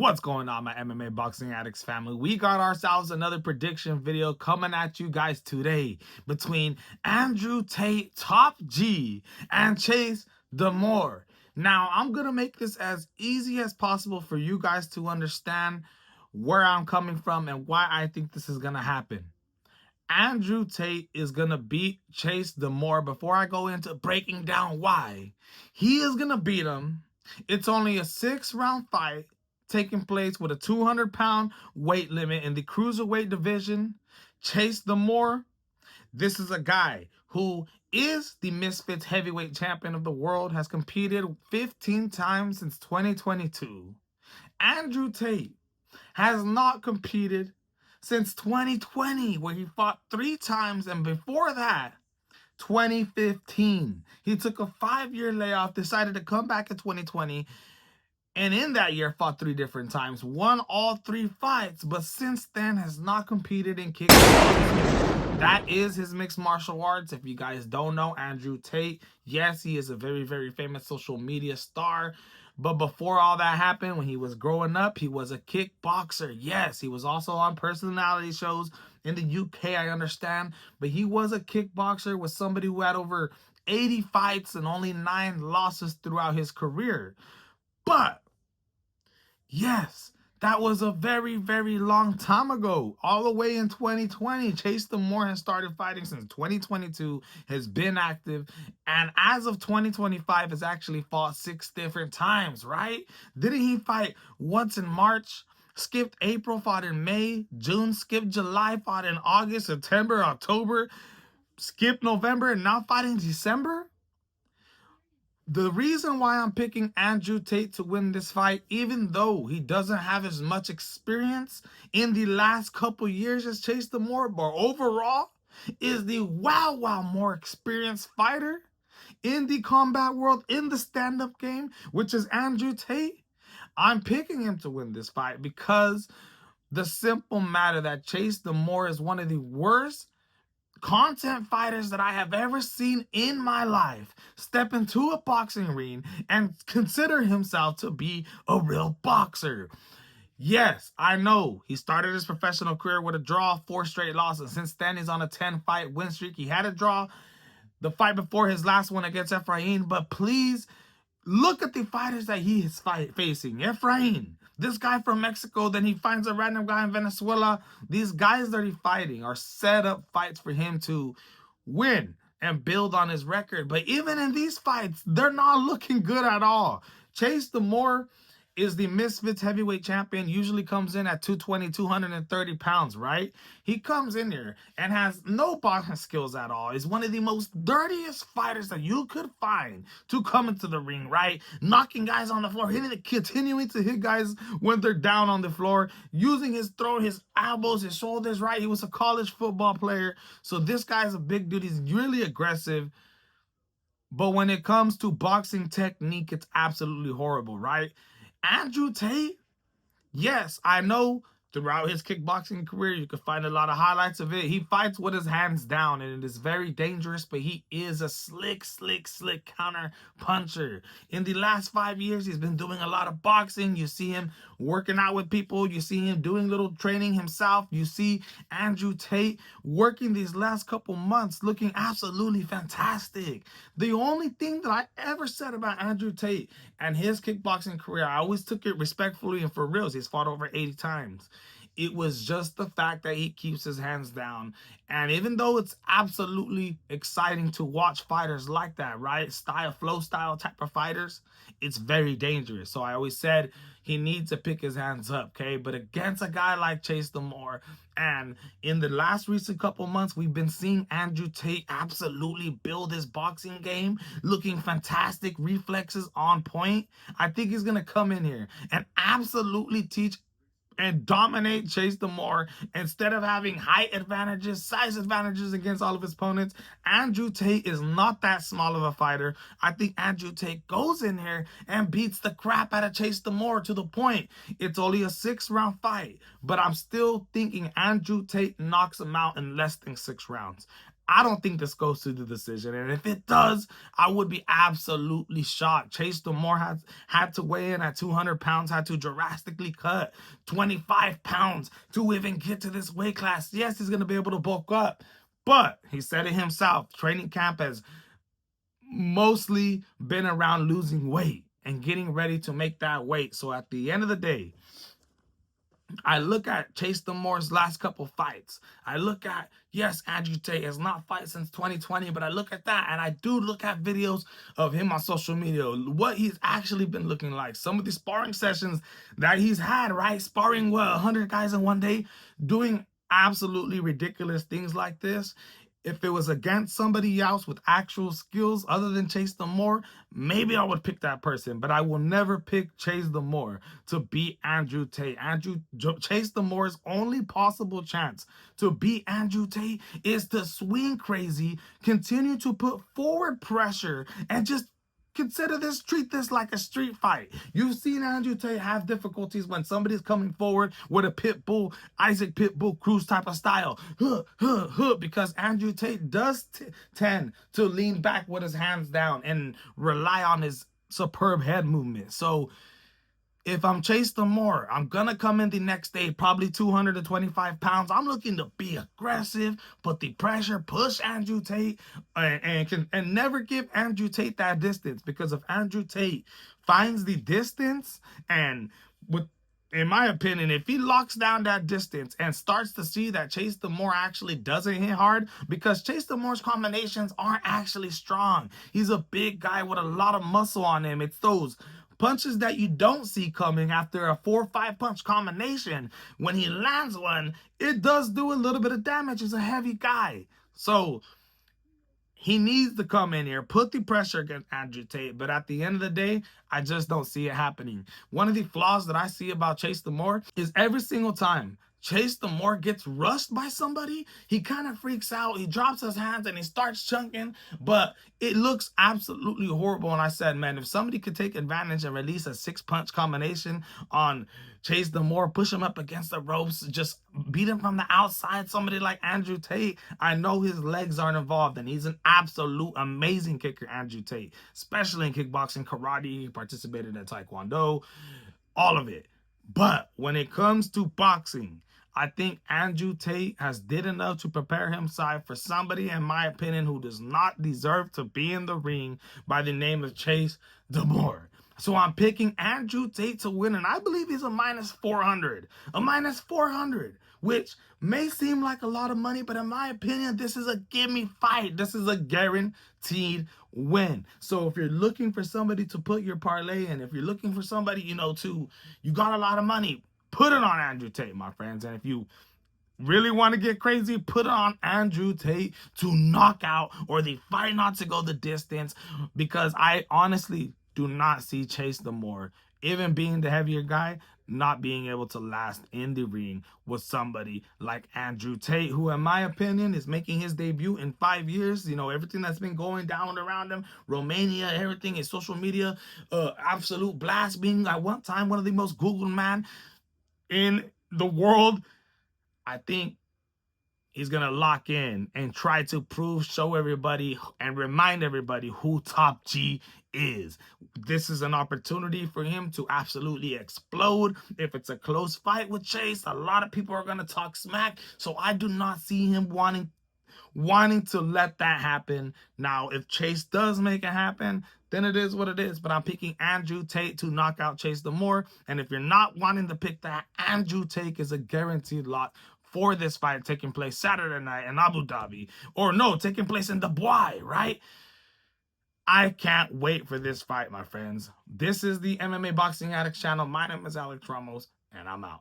What's going on, my MMA boxing addicts family? We got ourselves another prediction video coming at you guys today between Andrew Tate, Top G, and Chase Demoor. Now, I'm going to make this as easy as possible for you guys to understand where I'm coming from and why I think this is going to happen. Andrew Tate is going to beat Chase Demoor. Before I go into breaking down why, he is going to beat him. It's only a 6-round fight taking place with a 200-pound weight limit in the cruiserweight division. Chase Demoor, this is a guy who is the Misfits heavyweight champion of the world, has competed 15 times since 2022. Andrew Tate has not competed since 2020, where he fought 3 times, and before that, 2015. He took a 5-year layoff, decided to come back in 2020, and in that year fought 3 different times, won all 3 fights, but since then has not competed in kickboxing. That is his mixed martial arts. If you guys don't know Andrew Tate, yes, he is a very, very famous social media star. But before all that happened, when he was growing up, he was a kickboxer. Yes, he was also on personality shows in the UK, I understand. But he was a kickboxer with somebody who had over 80 fights and only 9 losses throughout his career. But, yes, that was a very, very long time ago. All the way in 2020, Chase Demoor has started fighting since 2022, has been active, and as of 2025 has actually fought 6 different times, right? Didn't he fight once in March, skipped April, fought in May, June, skipped July, fought in August, September, October, skipped November, and now fighting December? The reason why I'm picking Andrew Tate to win this fight, even though he doesn't have as much experience in the last couple years as Chase Demoor, but overall is the wow more experienced fighter in the combat world, in the stand-up game, which is Andrew Tate. I'm picking him to win this fight because the simple matter that Chase Demoor is one of the worst content fighters that I have ever seen in my life step into a boxing ring and consider himself to be a real boxer. Yes, I know he started his professional career with a draw, 4 straight losses. Since then, he's on a 10-fight win streak. He had a draw the fight before his last one against Efrain, but please look at the fighters that he is facing. Efrain, this guy from Mexico, then he finds a random guy in Venezuela. These guys that he's fighting are set up fights for him to win and build on his record. But even in these fights, they're not looking good at all. Chase Demoor is the Misfits heavyweight champion, usually comes in at 220, 230 pounds, right? He comes in there and has no boxing skills at all. Is one of the most dirtiest fighters that you could find to come into the ring, right? Knocking guys on the floor, continuing to hit guys when they're down on the floor, using his throat, his elbows, his shoulders, right? He was a college football player. So this guy's a big dude. He's really aggressive. But when it comes to boxing technique, it's absolutely horrible, right? Andrew Tate, yes, I know throughout his kickboxing career, you can find a lot of highlights of it. He fights with his hands down, and it is very dangerous, but he is a slick counter puncher. In the last 5 years, he's been doing a lot of boxing. You see him working out with people. You see him doing little training himself. You see Andrew Tate working these last couple months, looking absolutely fantastic. The only thing that I ever said about Andrew Tate and his kickboxing career, I always took it respectfully and for reals. He's fought over 80 times. It was just the fact that he keeps his hands down. And even though it's absolutely exciting to watch fighters like that, right? Flow style type of fighters, it's very dangerous. So I always said he needs to pick his hands up, okay? But against a guy like Chase Demoor, and in the last recent couple months, we've been seeing Andrew Tate absolutely build his boxing game, looking fantastic, reflexes on point. I think he's going to come in here and absolutely teach and dominate Chase Demoor. Instead of having height advantages, size advantages against all of his opponents, Andrew Tate is not that small of a fighter. I think Andrew Tate goes in here and beats the crap out of Chase Demoor to the point. It's only a 6-round fight, but I'm still thinking Andrew Tate knocks him out in less than 6 rounds. I don't think this goes to the decision. And if it does, I would be absolutely shocked. Chase Demoor had to weigh in at 200 pounds, had to drastically cut 25 pounds to even get to this weight class. Yes, he's going to be able to bulk up, but he said it himself. Training camp has mostly been around losing weight and getting ready to make that weight. So at the end of the day, I look at Chase Demoor's last couple fights. I look at, yes, Andrew Tate has not fought since 2020, but I look at that, and I do look at videos of him on social media, what he's actually been looking like. Some of the sparring sessions that he's had, right? Sparring, 100 guys in one day, doing absolutely ridiculous things like this. If it was against somebody else with actual skills other than Chase Demoor, maybe I would pick that person. But I will never pick Chase Demoor to beat Andrew Tate. Chase Demoor's only possible chance to beat Andrew Tate is to swing crazy, continue to put forward pressure, and just treat this like a street fight. You've seen Andrew Tate have difficulties when somebody's coming forward with a Pitbull, Isaac Pitbull Cruz type of style. Because Andrew Tate does tend to lean back with his hands down and rely on his superb head movement. So if I'm Chase Demoor, I'm going to come in the next day, probably 225 pounds. I'm looking to be aggressive, put the pressure, push Andrew Tate, and never give Andrew Tate that distance. Because if Andrew Tate finds the distance, and in my opinion, if he locks down that distance and starts to see that Chase Demoor actually doesn't hit hard, because Chase Demoor's combinations aren't actually strong. He's a big guy with a lot of muscle on him. It's those punches that you don't see coming after a 4 or 5 punch combination. When he lands one, it does do a little bit of damage. He's a heavy guy. So he needs to come in here, put the pressure against Andrew Tate. But at the end of the day, I just don't see it happening. One of the flaws that I see about Chase Demoor is every single time Chase Demoor gets rushed by somebody, he kind of freaks out. He drops his hands and he starts chunking, but it looks absolutely horrible. And I said, man, if somebody could take advantage and release a 6-punch combination on Chase Demoor, push him up against the ropes, just beat him from the outside, somebody like Andrew Tate, I know his legs aren't involved, and he's an absolute amazing kicker, Andrew Tate, especially in kickboxing, karate. He participated in Taekwondo, all of it. But when it comes to boxing, I think Andrew Tate has did enough to prepare himself for somebody, in my opinion, who does not deserve to be in the ring by the name of Chase Demoor. So I'm picking Andrew Tate to win, and I believe he's a -400. A -400, which may seem like a lot of money, but in my opinion, this is a gimme fight. This is a guaranteed win. So if you're looking for somebody to put your parlay in, if you're looking for somebody, you got a lot of money, put it on Andrew Tate, my friends. And if you really want to get crazy, put it on Andrew Tate to knock out, or the fight not to go the distance, because I honestly do not see Chase Demoor, even being the heavier guy, not being able to last in the ring with somebody like Andrew Tate, who in my opinion is making his debut in 5 years. Everything that's been going down around him, Romania, everything is social media, absolute blast, being at one time one of the most Googled man in the world. I think he's going to lock in and try to show everybody and remind everybody who Top G is. This is an opportunity for him to absolutely explode. If it's a close fight with Chase, a lot of people are going to talk smack. So I do not see him wanting to let that happen. Now, if Chase does make it happen, then it is what it is. But I'm picking Andrew Tate to knock out Chase Demoor. And if you're not wanting to pick that, Andrew Tate is a guaranteed lock for this fight taking place Saturday night in Abu Dhabi. Or no, taking place in Dubai, right? I can't wait for this fight, my friends. This is the MMA Boxing Addicts channel. My name is Alex Ramos, and I'm out.